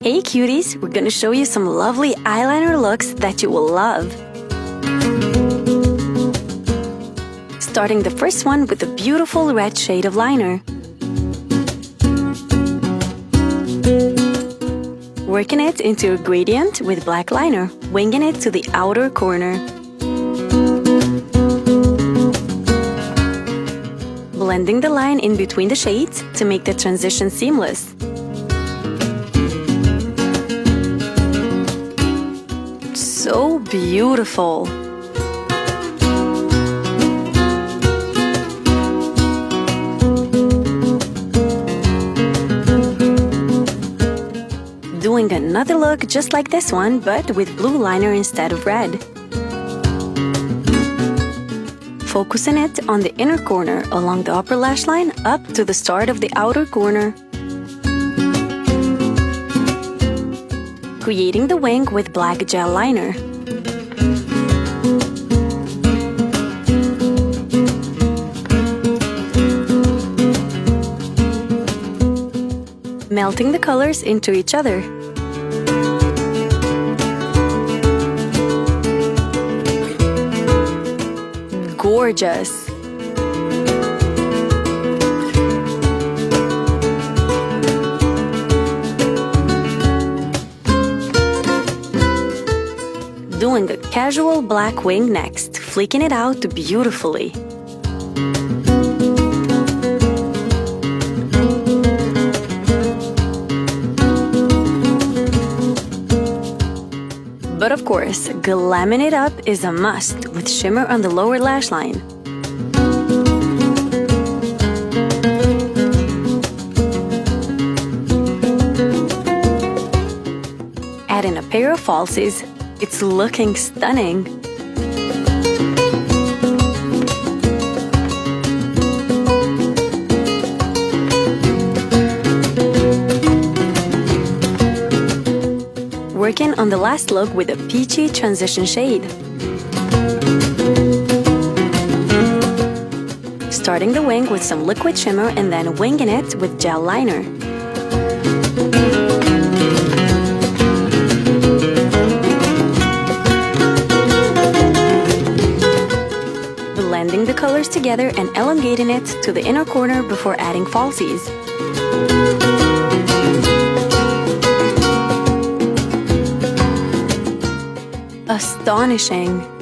Hey cuties, we're gonna show you some lovely eyeliner looks that you will love. Starting the first one with a beautiful red shade of liner. Working it into a gradient with black liner, winging it to the outer corner. Blending the line in between the shades to make the transition seamless. So beautiful! Doing another look just like this one, but with blue liner instead of red. Focusing it on the inner corner along the upper lash line up to the start of the outer corner. Creating the wing with black gel liner. Melting the colors into each other. Gorgeous! Doing a casual black wing next, flicking it out beautifully. But of course, glamming it up is a must with shimmer on the lower lash line. Adding a pair of falsies, it's looking stunning. Working on the last look with a peachy transition shade. Starting the wing with some liquid shimmer and then winging it with gel liner. Blending the colors together and elongating it to the inner corner before adding falsies. Astonishing!